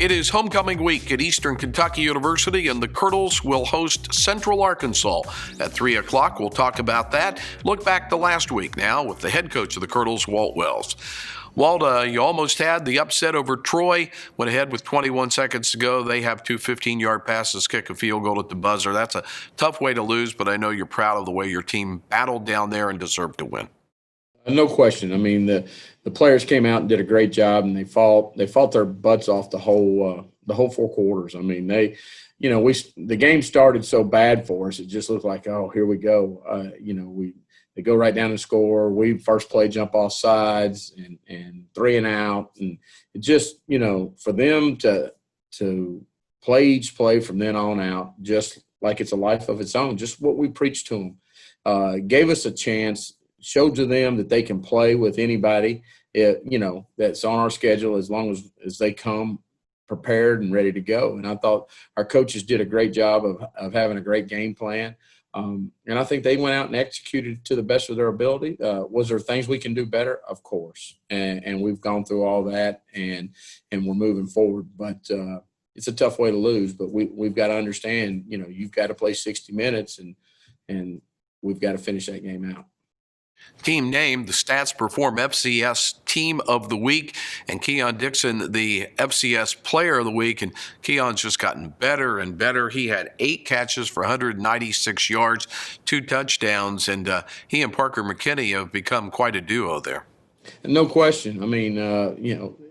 It is homecoming week at Eastern Kentucky University, and the Curdles will host Central Arkansas at 3 o'clock. We'll talk about that. Look back to last week now with the head coach of the Curdles, Walt Wells. Walt, you almost had the upset over Troy. Went ahead with 21 seconds to go. They have two 15-yard passes, kick a field goal at the buzzer. That's a tough way to lose, but I know you're proud of the way your team battled down there and deserved to win. No question. I mean, the players came out and did a great job, and they fought their butts off the whole 4 quarters. I mean, the game started so bad for us, it just looked like, oh, here we go. They go right down and score. We first play jump off sides and 3 and out, and it just, for them to play each play from then on out, just like it's a life of its own, just what we preached to them, gave us a chance. Showed to them that they can play with anybody, that's on our schedule as long as they come prepared and ready to go. And I thought our coaches did a great job of having a great game plan. And I think they went out and executed to the best of their ability. Was there things we can do better? Of course. And we've gone through all that and we're moving forward. But it's a tough way to lose. But we've got to understand, you've got to play 60 minutes and we've got to finish that game out. Team named the Stats Perform FCS Team of the Week, and Keon Dixon the FCS Player of the Week. And Keon's just gotten better and better. He had 8 catches for 196 yards, 2 touchdowns, and he and Parker McKinney have become quite a duo there. No question. I mean,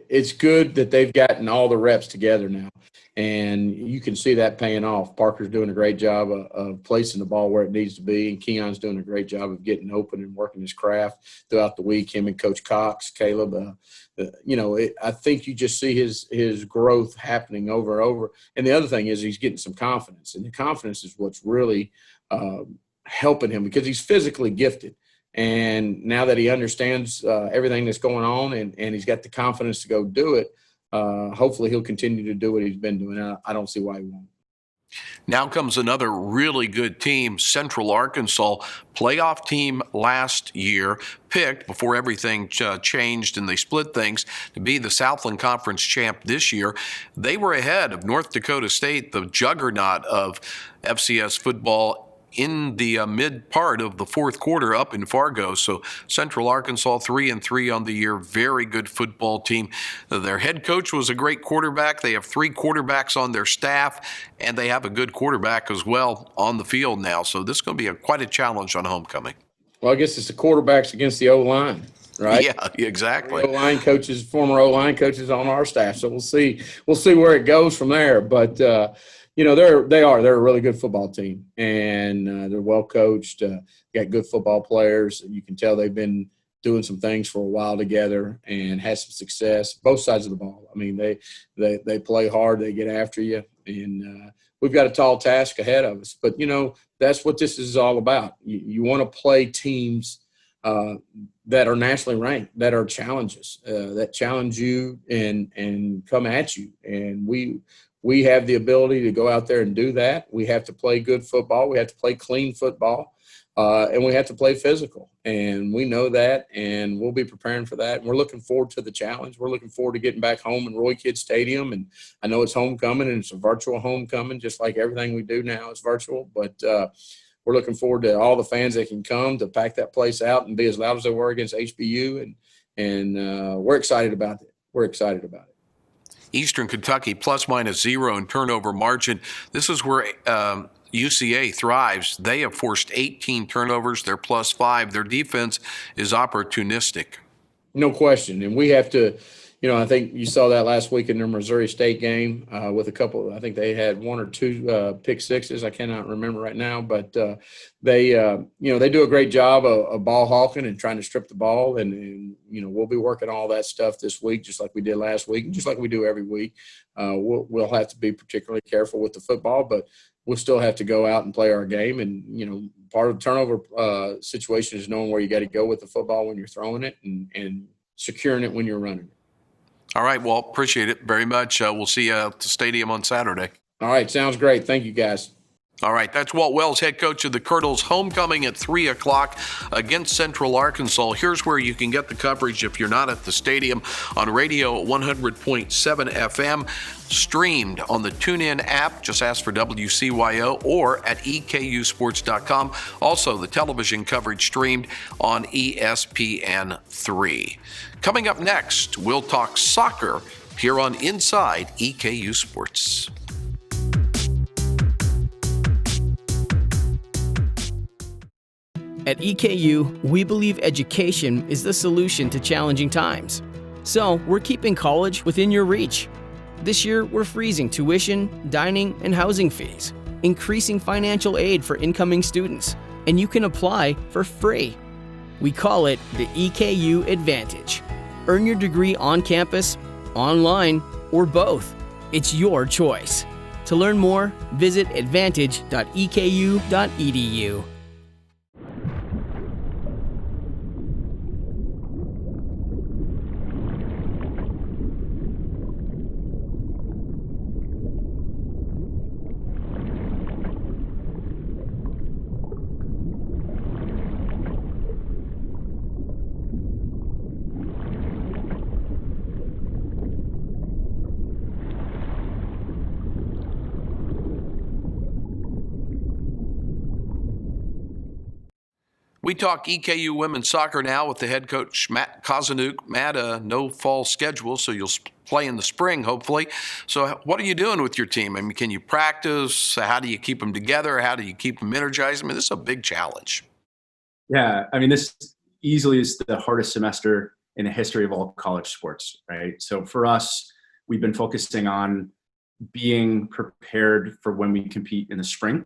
it's good that they've gotten all the reps together now. And you can see that paying off. Parker's doing a great job of placing the ball where it needs to be, and Keon's doing a great job of getting open and working his craft throughout the week. Him and Coach Cox, Caleb, I think you just see his growth happening over and over. And the other thing is he's getting some confidence, and the confidence is what's really helping him because he's physically gifted. And now that he understands everything that's going on and he's got the confidence to go do it, hopefully he'll continue to do what he's been doing. I don't see why he won't. Now comes another really good team, Central Arkansas, playoff team last year, picked before everything changed and they split things to be the Southland Conference champ this year. They were ahead of North Dakota State, the juggernaut of FCS football, in the mid part of the fourth quarter up in Fargo. So Central Arkansas 3-3 on the year. Very good football team. Their head coach was a great quarterback. They have 3 quarterbacks on their staff, and they have a good quarterback as well on the field now. So this is going to be quite a challenge on homecoming. Well, I guess it's the quarterbacks against the O-line, right? Yeah, exactly. O-line coaches, former O-line coaches on our staff. So we'll see where it goes from there. But they're a really good football team, and they're well coached. Got good football players. You can tell they've been doing some things for a while together and had some success both sides of the ball. I mean, they play hard, they get after you, and we've got a tall task ahead of us. But that's what this is all about. You want to play teams that are nationally ranked, that are challenges, that challenge you and come at you, and we have the ability to go out there and do that. We have to play good football. We have to play clean football, and we have to play physical. And we know that, and we'll be preparing for that. And we're looking forward to the challenge. We're looking forward to getting back home in Roy Kidd Stadium. And I know it's homecoming, and it's a virtual homecoming, just like everything we do now is virtual. But we're looking forward to all the fans that can come to pack that place out and be as loud as they were against HBU. And we're excited about it. We're excited about it. Eastern Kentucky ±0 in turnover margin. This is where UCA thrives. They have forced 18 turnovers. They're +5. Their defense is opportunistic. No question. And we have to, I think you saw that last week in their Missouri State game with a couple. I think they had 1 or 2 pick sixes. I cannot remember right now, but they do a great job of ball hawking and trying to strip the ball. And we'll be working all that stuff this week, just like we did last week, and just like we do every week. We'll have to be particularly careful with the football, but we'll still have to go out and play our game. And part of the turnover situation is knowing where you got to go with the football when you're throwing it and securing it when you're running it. All right, well, appreciate it very much. We'll see you at the stadium on Saturday. All right, sounds great. Thank you, guys. All right, that's Walt Wells, head coach of the Colonels. Homecoming at 3 o'clock against Central Arkansas. Here's where you can get the coverage if you're not at the stadium: on radio at 100.7 FM, streamed on the TuneIn app, just ask for WCYO, or at EKUsports.com. Also, the television coverage streamed on ESPN3. Coming up next, we'll talk soccer here on Inside EKU Sports. At EKU, we believe education is the solution to challenging times. So, we're keeping college within your reach. This year, we're freezing tuition, dining, and housing fees, increasing financial aid for incoming students, and you can apply for free. We call it the EKU Advantage. Earn your degree on campus, online, or both. It's your choice. To learn more, visit advantage.eku.edu. We talk EKU women's soccer now with the head coach, Matt Cosinuke. Matt, no fall schedule, so you'll play in the spring, hopefully. So what are you doing with your team? I mean, can you practice? How do you keep them together? How do you keep them energized? I mean, this is a big challenge. Yeah, I mean, this easily is the hardest semester in the history of all college sports, right? So for us, we've been focusing on being prepared for when we compete in the spring.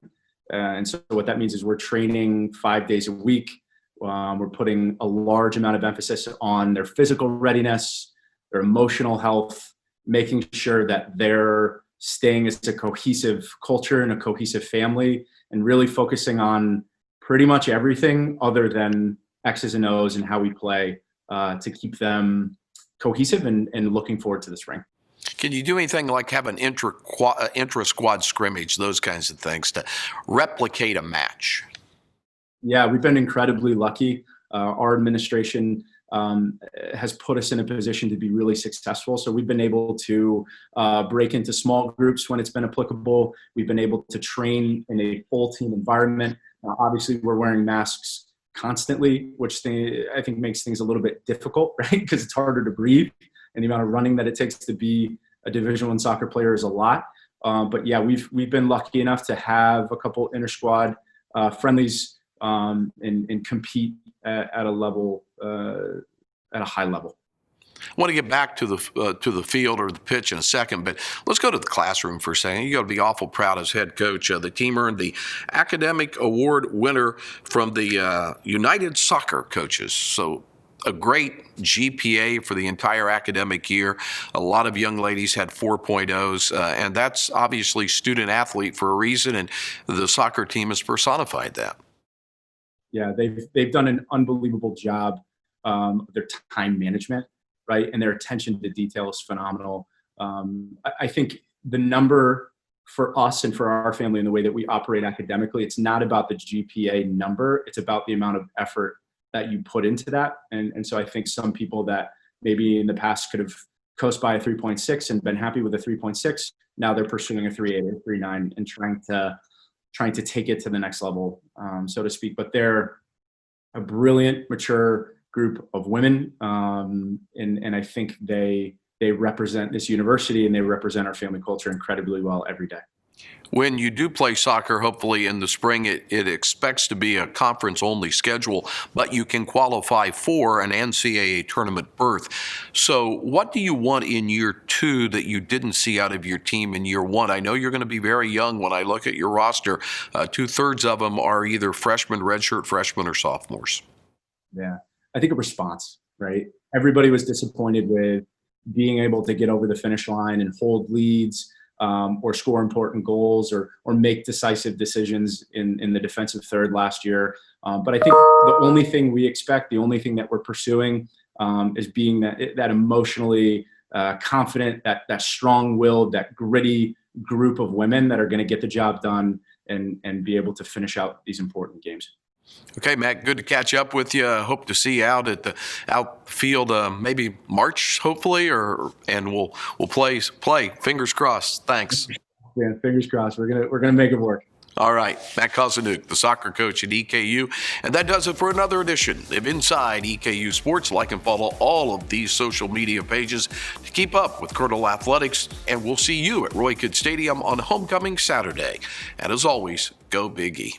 And so what that means is we're training 5 days a week. We're putting a large amount of emphasis on their physical readiness, their emotional health, making sure that they're staying as a cohesive culture and a cohesive family, and really focusing on pretty much everything other than X's and O's and how we play to keep them cohesive and looking forward to the spring. Can you do anything like have an intra-squad scrimmage, those kinds of things, to replicate a match? Yeah, we've been incredibly lucky. Our administration has put us in a position to be really successful. So we've been able to break into small groups when it's been applicable. We've been able to train in a full team environment. Obviously, we're wearing masks constantly, which I think makes things a little bit difficult, right? Because it's harder to breathe, and the amount of running that it takes to be a Division I soccer player is a lot. But yeah, we've been lucky enough to have a couple inter-squad friendlies and compete at a level, at a high level. I want to get back to the field or the pitch in a second, but let's go to the classroom for a second. You got to be awful proud as head coach. The team earned the academic award winner from the United Soccer Coaches. So a great GPA for the entire academic year. A lot of young ladies had 4.0s, and that's obviously student athlete for a reason, and the soccer team has personified that. Yeah, they've done an unbelievable job. Their time management, right, and their attention to detail is phenomenal. I think the number for us and for our family and the way that we operate academically, it's not about the GPA number. It's about the amount of effort that you put into that. And so I think some people that maybe in the past could have coast by a 3.6 and been happy with a 3.6, now they're pursuing a 3.8 or 3.9 and trying to take it to the next level, so to speak. But they're a brilliant, mature group of women, and I think they represent this university and they represent our family culture incredibly well every day. When you do play soccer, hopefully in the spring, it expects to be a conference-only schedule, but you can qualify for an NCAA tournament berth. So what do you want in year two that you didn't see out of your team in year one? I know you're going to be very young when I look at your roster. 2/3 of them are either freshmen, redshirt freshmen, or sophomores. Yeah, I think a response, right? Everybody was disappointed with being able to get over the finish line and hold leads, or score important goals or make decisive decisions in the defensive third last year. But I think the only thing we expect, the only thing that we're pursuing is being that emotionally confident, that strong-willed, that gritty group of women that are going to get the job done and be able to finish out these important games. Okay, Matt, good to catch up with you. Hope to see you out at the outfield, maybe March, hopefully, and we'll play. Fingers crossed. Thanks. Yeah, fingers crossed. We're gonna make it work. All right, Matt Cosinuke, the soccer coach at EKU. And that does it for another edition of Inside EKU Sports. Like and follow all of these social media pages to keep up with Colonel Athletics. And we'll see you at Roy Combs Stadium on homecoming Saturday. And as always, go Big E.